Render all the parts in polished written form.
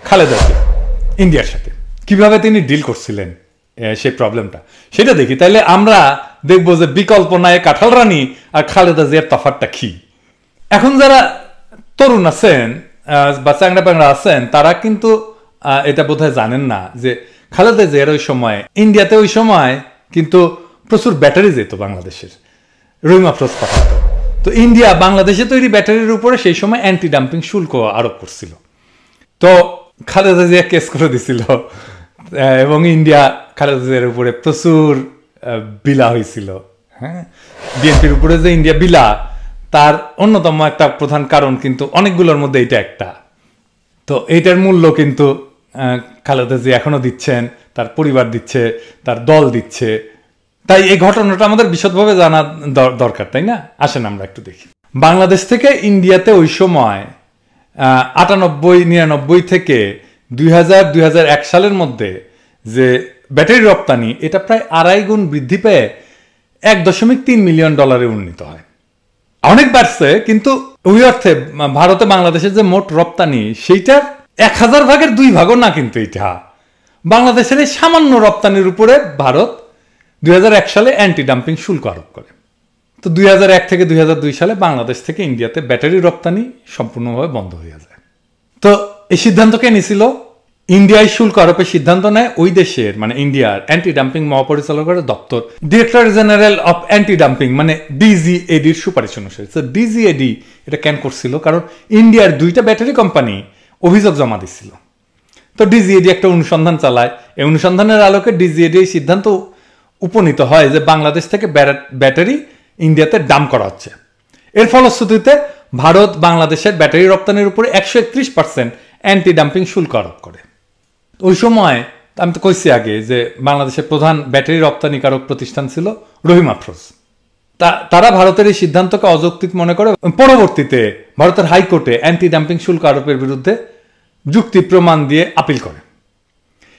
খালেদা জিয়া ইন্ডিয়ার সাথে কিভাবে তিনি ডিল করছিলেন সেই প্রবলেমটা সেটা দেখি, তাইলে আমরা দেখবো যে বিকল্প নাই কাঁঠাল রানী আর খালেদা জিয়ার তফাৎটা কি। এখন যারা তরুণ আছেন বা চ্যাংড়া প্যাংড়া আছেন তারা কিন্তু এটা বোধহয় জানেন না যে খালেদা জিয়ার ওই সময় ইন্ডিয়াতে ওই সময় কিন্তু প্রচুর ব্যাটারি যেত বাংলাদেশের, রহিম আফরোজ পাঠাতো। তো ইন্ডিয়া বাংলাদেশে তৈরি ব্যাটারির উপরে সেই সময় অ্যান্টি ডাম্পিং শুল্ক আরোপ করছিল। তো খালেদা জিয়া কেস করে দিছিল এবং ইন্ডিয়া খালেদা জিয়ার উপরে প্রচুর বিলা হয়েছিল। হ্যাঁ, বিএনপির উপরে যে ইন্ডিয়া বিলা তার অন্যতম একটা প্রধান কারণ কিন্তু অনেকগুলোর মধ্যে এটা একটা। তো এইটার মূল্য কিন্তু খালেদা জিয়া এখনো দিচ্ছেন, তার পরিবার দিচ্ছে, তার দল দিচ্ছে। তাই এই ঘটনাটা আমাদের বিশদভাবে জানা দরকার, তাই না? আসেন আমরা একটু দেখি। বাংলাদেশ থেকে ইন্ডিয়াতে ওই সময় 98-99 থেকে 2000-2001 সালের মধ্যে যে ব্যাটারি রপ্তানি এটা প্রায় 2.5 গুণ বৃদ্ধি পেয়ে $1.3 মিলিয়ন উন্নীত হয়। অনেক বাড়ছে, কিন্তু ওই অর্থে ভারতে বাংলাদেশের যে মোট রপ্তানি সেইটার 1000 ভাগের 2 ভাগও না। কিন্তু এটা বাংলাদেশের এই সামান্য রপ্তানির উপরে ভারত 2001 সালে অ্যান্টি ডাম্পিং শুল্ক আরোপ করে। তো 2001 থেকে 2002 সালে বাংলাদেশ থেকে ইন্ডিয়াতে ব্যাটারি রপ্তানি সম্পূর্ণভাবে বন্ধ হয়ে যায়। তো এই সিদ্ধান্ত কে নিয়েছিল? ইন্ডিয়ায় শুল্ক আরোপের সিদ্ধান্ত নেয় ওই দেশের মানে ইন্ডিয়ার অ্যান্টি ডাম্পিং মহাপরিচালকের দপ্তর, director general of anti dumping মানে ডিজিএডির সুপারিশ অনুসারে। ডিজিএডি এটা কেন করছিল? কারণ ইন্ডিয়ার 2টা ব্যাটারি কোম্পানি অভিযোগ জমা দিচ্ছিল। তো ডিজিএডি একটা অনুসন্ধান চালায়। এই অনুসন্ধানের আলোকে ডিজিএডি এই সিদ্ধান্ত উপনীত হয় যে বাংলাদেশ থেকে ব্যাটারি ইন্ডিয়াতে ডাম্প করা হচ্ছে। এর ফলশ্রুতিতে ভারত বাংলাদেশের ব্যাটারি রপ্তানির উপরে 131% অ্যান্টি ডাম্পিং শুল্ক আরোপ করে। ওই সময় আমি তো কইছি আগে যে বাংলাদেশের প্রধান ব্যাটারি রপ্তানিকারক প্রতিষ্ঠান ছিল রহিম আফরোজ। তারা ভারতের এই সিদ্ধান্তকে অযৌক্তিক মনে করে পরবর্তীতে ভারতের হাইকোর্টে অ্যান্টি ডাম্পিং শুল্ক আরোপের বিরুদ্ধে যুক্তি প্রমাণ দিয়ে আপিল করে।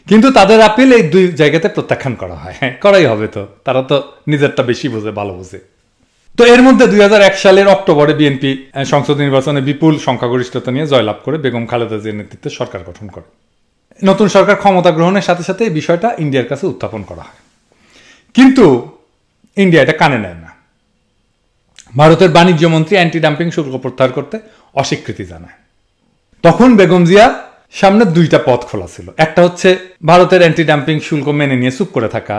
কিন্তু তাদের আপিল এই 2 জায়গাতে প্রত্যাখ্যান করা হয়। হ্যাঁ, করাই হবে, তো তারা তো নিজেরটা বেশি বোঝে, ভালো বোঝে। তো এর মধ্যে 2001 সালের অক্টোবরে বিএনপি সংসদ নির্বাচনে বিপুল সংখ্যাগরিষ্ঠতা নিয়ে জয়লাভ করে বেগম খালেদা জিয়ার নেতৃত্বে সরকার গঠন করে। নতুন সরকার ক্ষমতা গ্রহণের সাথে সাথে এই বিষয়টা ইন্ডিয়ার কাছে উত্থাপন করা হয়, কিন্তু ইন্ডিয়া এটা কানে নেয় না। ভারতের বাণিজ্য মন্ত্রী অ্যান্টি ডাম্পিং শুল্ক প্রত্যাহার করতে অস্বীকৃতি জানায়। তখন বেগম জিয়া সামনে 2টা পথ খোলা ছিল। একটা হচ্ছে ভারতের অ্যান্টি ডাম্পিং শুল্ক মেনে নিয়ে চুপ করে থাকা,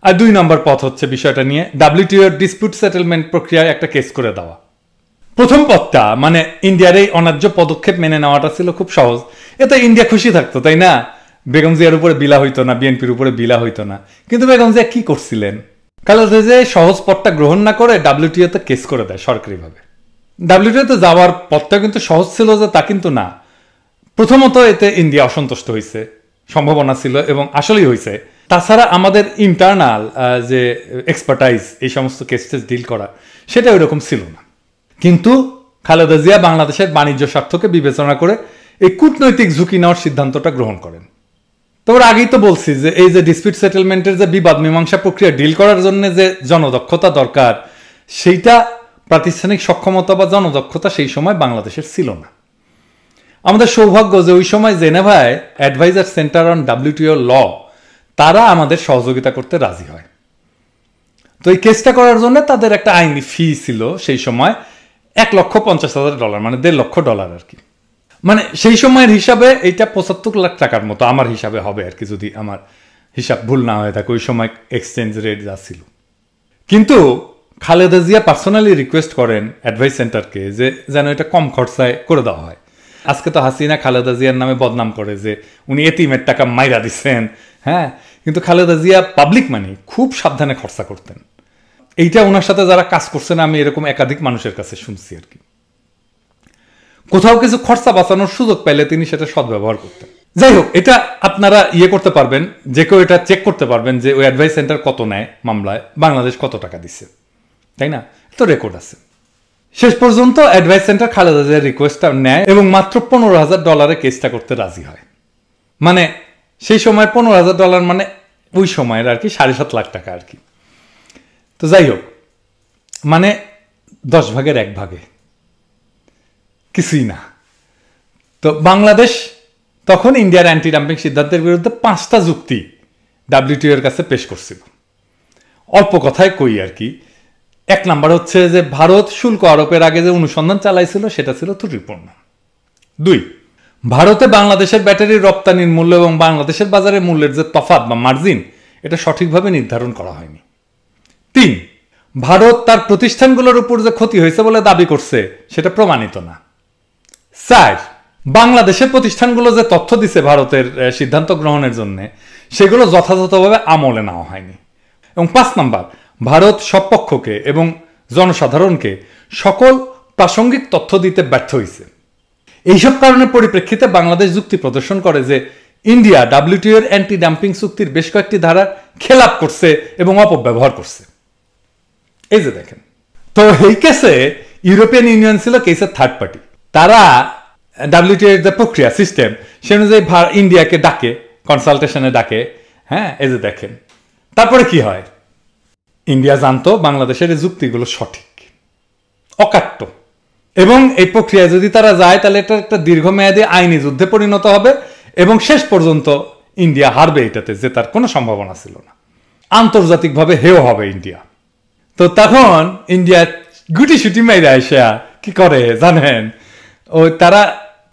আর 2 নম্বর পথ হচ্ছে বিষয়টা নিয়ে WTO ডিসপিউট সেটেলমেন্ট প্রক্রিয়ায় একটা কেস করে দেওয়া। প্রথম পথটা মানে ইন্ডিয়ার এই অন্যায্য পদক্ষেপ মেনে নেওয়াটা ছিল খুব সহজ। এতে ইন্ডিয়া খুশি থাকতো, তাই না? বেগম জিয়ার উপরে বিলা হইতো না, বিএনপির উপরে বিলা হইতো না। কিন্তু বেগম জিয়া কি করছিলেন? খালেদা জিয়া সহজ পথটা গ্রহণ না করে WTO তে কেস করে দেয় সরকারিভাবে। WTO তে যাওয়ার পথটা কিন্তু সহজ ছিল যে তা কিন্তু না। প্রথমত এতে ইন্ডিয়া অসন্তুষ্ট হয়েছে, সম্ভাবনা ছিল এবং আসলেই হয়েছে। তাছাড়া আমাদের ইন্টারনাল যে এক্সপার্টাইজ এই সমস্ত কেস ডিল করা সেটা ওইরকম ছিল না। কিন্তু খালেদা জিয়া বাংলাদেশের বাণিজ্য স্বার্থকে বিবেচনা করে এই কূটনৈতিক ঝুঁকি নেওয়ার সিদ্ধান্তটা গ্রহণ করেন। তোমরা আগেই তো বলছি যে এই যে ডিসপিউট সেটেলমেন্টের যে বিবাদ মীমাংসা প্রক্রিয়া ডিল করার জন্য যে জনদক্ষতা দরকার, সেইটা প্রাতিষ্ঠানিক সক্ষমতা বা জনদক্ষতা সেই সময় বাংলাদেশের ছিল না। আমাদের সৌভাগ্য যে ওই সময় জেনেভায় অ্যাডভাইজার সেন্টার অন WTO ল তারা আমাদের সহযোগিতা করতে রাজি হয়। তো এই কেসটা করার জন্য তাদের একটা আইনি ফি ছিল সেই সময় $1,50,000 মানে $1.5 লক্ষ আর কি। মানে সেই সময়ের হিসাবে এইটা 75 লাখ টাকার মতো আমার হিসাবে হবে আর কি, যদি আমার হিসাব ভুল না হয়ে থাকে ওই সময় এক্সচেঞ্জ রেট যা ছিল। কিন্তু খালেদা জিয়া পার্সোনালি রিকোয়েস্ট করেন অ্যাডভাইস সেন্টারকে যে যেন এটা কম খরচায় করে দেওয়া হয়। আজকে তো হাসিনা খালেদা জিয়ার নামে বদনাম করে যে উনি এতিমের টাকা মাইরা দিচ্ছেন। হ্যাঁ, কিন্তু খালেদা জিয়া পাবলিক মানি খুব সাবধানে খরচা করতেন। এইটা ওনার সাথে যারা কাজ করছেন আমি এরকম একাধিক মানুষের কাছে শুনছি আর কি। কোথাও কিছু খরচা বাঁচানোর সুযোগ পাইলে তিনি সেটা সদ্ব্যবহার করতেন। যাই হোক, এটা আপনারা করতে পারবেন, যে কেউ এটা চেক করতে পারবেন যে ওই অ্যাডভাইস সেন্টার কত নেয় মামলায়, বাংলাদেশ কত টাকা দিচ্ছে, তাই না? তো রেকর্ড আছে। শেষ পর্যন্ত অ্যাডভাইস সেন্টার খালেদা জিয়ার রিকোয়েস্টটা নেয় এবং মাত্র $15,000 কেসটা করতে রাজি হয়। মানে সেই সময় $15,000 মানে ওই সময়ের আর কি 7.5 লাখ টাকা আর কি। তো যাই হোক, মানে 10 ভাগের 1 ভাগে কিছুই না। তো বাংলাদেশ তখন ইন্ডিয়ার অ্যান্টি ডাম্পিং সিদ্ধান্তের বিরুদ্ধে 5টা যুক্তি ডাব্লিউটিও এর কাছে পেশ করছিল। অল্প কথায় কই আর কি। 1 নাম্বার হচ্ছে যে ভারত শুল্ক আরোপের আগে যে অনুসন্ধান চালাইছিল সেটা ছিল ত্রুটিপূর্ণ। 2, ভারতে বাংলাদেশের ব্যাটারির রপ্তানির মূল্য এবং বাংলাদেশের বাজারে মূল্যের যে তফাৎ বা মার্জিন এটা সঠিকভাবে নির্ধারণ করা হয়নি। 3, ভারত তার প্রতিষ্ঠানগুলোর উপর যে ক্ষতি হয়েছে বলে দাবি করছে সেটা প্রমাণিত না। 4, বাংলাদেশের প্রতিষ্ঠানগুলো যে তথ্য দিছে ভারতের সিদ্ধান্ত গ্রহণের জন্য সেগুলো যথাযথভাবে আমলে নেওয়া হয়নি। এবং 5 নাম্বার, ভারত সব পক্ষকে এবং জনসাধারণকে সকল প্রাসঙ্গিক তথ্য দিতে ব্যর্থ হয়েছে। এইসব কারণের পরিপ্রেক্ষিতে বাংলাদেশ যুক্তি প্রদর্শন করে যে ইন্ডিয়া ডাব্লিউটিও এর অ্যান্টি ডাম্পিং চুক্তির বেশ কয়েকটি ধারার খেলাপ করছে এবং অপব্যবহার করছে। এই যে দেখেন, তো এই কেসে ইউরোপিয়ান ইউনিয়ন ছিল কেসের থার্ড পার্টি। তারা ডাব্লিউটিও এর যে প্রক্রিয়া সিস্টেম সে অনুযায়ী ইন্ডিয়াকে ডাকে, কনসালটেশনে ডাকে। হ্যাঁ, এই যে দেখেন, তারপরে কি হয়, ইন্ডিয়া জানতো বাংলাদেশের এই যুক্তিগুলো সঠিক, অকাট্য, এবং এই প্রক্রিয়ায় যদি তারা যায় তাহলে এটা একটা দীর্ঘমেয়াদী আইনি যুদ্ধে পরিণত হবে এবং শেষ পর্যন্ত ইন্ডিয়া হারবে, এটাতে যে তার কোনো সম্ভাবনা ছিল না। আন্তর্জাতিকভাবে হেয় হবে ইন্ডিয়া। তো তখন ইন্ডিয়া গুটি সুটি মেরে এসে কি করে জানেন, তারা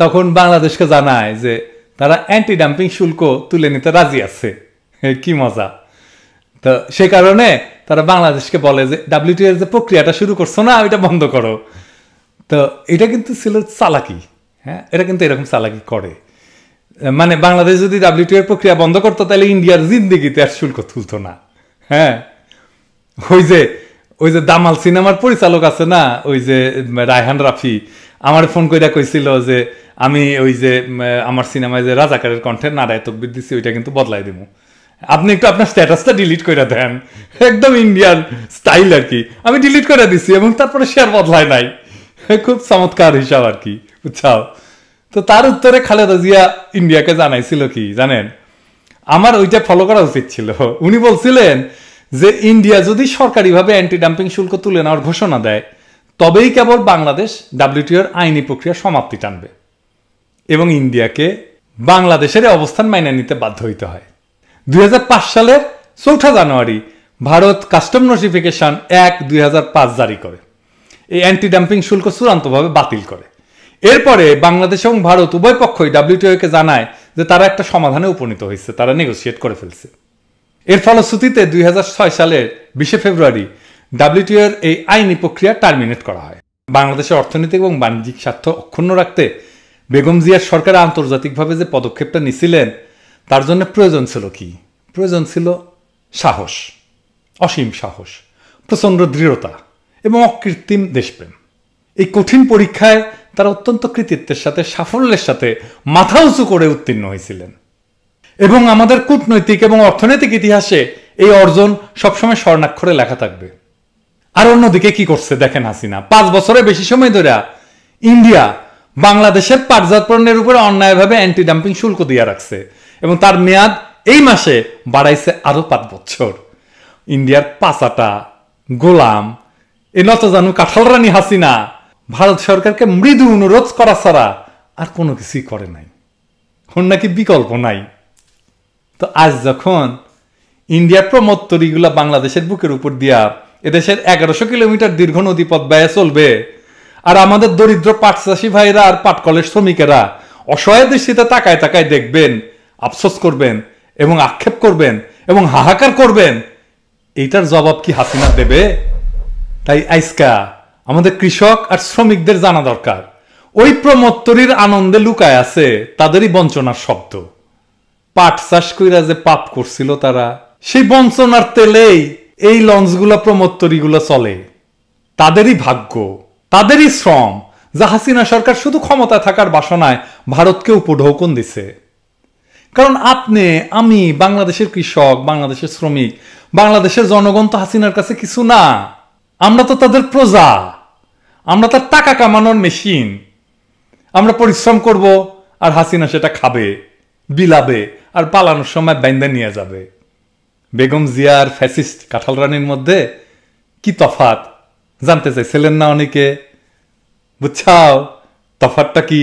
তখন বাংলাদেশকে জানায় যে তারা অ্যান্টি ডাম্পিং শুল্ক তুলে নিতে রাজি আছে। কি মজা! তো সে কারণে তারা বাংলাদেশকে বলে যে ডাব্লিউটিও এর যে প্রক্রিয়াটা শুরু করছো না, ওইটা বন্ধ করো। তো এটা কিন্তু ছিল চালাকি। হ্যাঁ, এটা কিন্তু এরকম চালাকি করে, মানে বাংলাদেশ যদি ডাব্লিউটিও এর প্রক্রিয়া বন্ধ করতো তাহলে ইন্ডিয়ার জিন্দিগিতে আর শুল্ক তুলতো না। হ্যাঁ, ওই যে দামাল সিনেমার পরিচালক আছে না, ওই যে রায়হান রাফি, আমার ফোন করে কইছিল যে আমি ওই যে আমার সিনেমায় যে রাজাকারের কণ্ঠে নারায় তকবির দিচ্ছি ওইটা কিন্তু বদলাই দিব, আপনি একটু আপনার স্ট্যাটাসটা ডিলিট করে দেন। একদম ইন্ডিয়ান স্টাইল আর কি। আমি ডিলিট করে দিছি এবং তারপরে শেয়ার বদলায় নাই। খুব চমৎকার হিসাব আর কি, বুঝছাও। তো তার উত্তরে খালেদা জিয়া ইন্ডিয়াকে জানাইছিল কি জানেন, আমার ওইটা ফলো করা উচিত ছিল। উনি বলছিলেন যে ইন্ডিয়া যদি সরকারিভাবে অ্যান্টি ডাম্পিং শুল্ক তুলে নেওয়ার ঘোষণা দেয় তবেই কেবল বাংলাদেশ ডাব্লিউটিওর আইনি প্রক্রিয়া সমাপ্তি টানবে এবং ইন্ডিয়াকে বাংলাদেশের অবস্থান মাইনে নিতে বাধ্য হইতে হয়। 2005 সালের 4 জানুয়ারি ভারত কাস্টম নোটিফিকেশন 1/2005 জারি করে এই অ্যান্টি ডাম্পিং শুল্ক চূড়ান্তভাবে বাতিল করে। এরপরে বাংলাদেশ এবং ভারত উভয় পক্ষই ডাব্লিউটিওকে জানায় যে তারা একটা সমাধানে উপনীত হয়েছে, তারা নেগোসিয়েট করে ফেলছে। এর ফলশ্রুতিতে 2006 সালের 20 ফেব্রুয়ারি ডাব্লিউটিওর এই আইনি প্রক্রিয়া টার্মিনেট করা হয়। বাংলাদেশের অর্থনৈতিক এবং বাণিজ্যিক স্বার্থ অক্ষুণ্ণ রাখতে বেগম জিয়ার সরকার আন্তর্জাতিকভাবে যে পদক্ষেপটা নিছিলেন তার জন্য প্রয়োজন ছিল কি? প্রয়োজন ছিল সাহস, অসীম সাহস, প্রচণ্ড দৃঢ়তা এবং অকৃত্রিম দেশপ্রেম। এই কঠিন পরীক্ষায় তারা অত্যন্ত কৃতিত্বের সাথে, সাফল্যের সাথে মাথা উঁচু করে উত্তীর্ণ হয়েছিলেন এবং আমাদের কূটনৈতিক এবং অর্থনৈতিক ইতিহাসে এই অর্জন সবসময় স্বর্ণাক্ষরে লেখা থাকবে। আর অন্যদিকে কি করছে দেখেন হাসিনা, 5 বছরের বেশি সময় ধরে ইন্ডিয়া বাংলাদেশের পাটজাত পণ্যের উপরে অন্যায়ভাবে অ্যান্টি ডাম্পিং শুল্ক দিয়ে রাখছে এবং তার মেয়াদ এই মাসে বাড়াইছে আরো 5 বছর। ইন্ডিয়ার পাচাটা গোলাম এ নতজানু কাঁঠাল রানী হাসিনা ভারত সরকারকে মৃদু অনুরোধ করা ছাড়া আর কোনো কিছুই করে নাই, ওর নাকি বিকল্প নাই। তো আজ যখন ইন্ডিয়ার প্রমোত্তরীগুলা বাংলাদেশের বুকের উপর দিয়া এদেশের 1100 কিলোমিটার দীর্ঘ নদীপথ ব্যয়ে চলবে আর আমাদের দরিদ্র পাট চাষী ভাইরা আর পাটকলের শ্রমিকেরা অসহায় দৃষ্টিতে তাকায় তাকায় দেখবেন, আফসোস করবেন এবং আক্ষেপ করবেন এবং হাহাকার করবেন, এইটার জবাব কি হাসিনা দেবে? তাই আজকা আমাদের কৃষক আর শ্রমিকদের জানা দরকার ওই প্রমোত্তরীর আনন্দে লুকায় আছে তাদেরই বঞ্চনার শব্দ। পাট চাষ কইরা যে পাপ করছিল তারা, সেই বঞ্চনার তেলেই এই লঞ্চগুলো প্রমোত্তরীগুলো চলে। তাদেরই ভাগ্য, তাদেরই শ্রম যা হাসিনা সরকার শুধু ক্ষমতায় থাকার বাসনায় ভারতকে উপঢৌকন দিছে। কারণ আপনি, আমি, বাংলাদেশের কৃষক, বাংলাদেশের শ্রমিক, বাংলাদেশের জনগণ তো হাসিনার কাছে কিছু না। আমরা তো তাদের প্রজা, আমরা তার টাকা কামানোর মেশিন। আমরা পরিশ্রম করব আর হাসিনা সেটা খাবে, বিলাবে আর পালানোর সময় বাইন্দা নিয়ে যাবে। বেগম জিয়া আর ফ্যাসিস্ট কাঁঠাল রানীর মধ্যে কি তফাৎ জানতে চাইছিলেন না অনেকে? বুঝছাও তফাৎটা কি?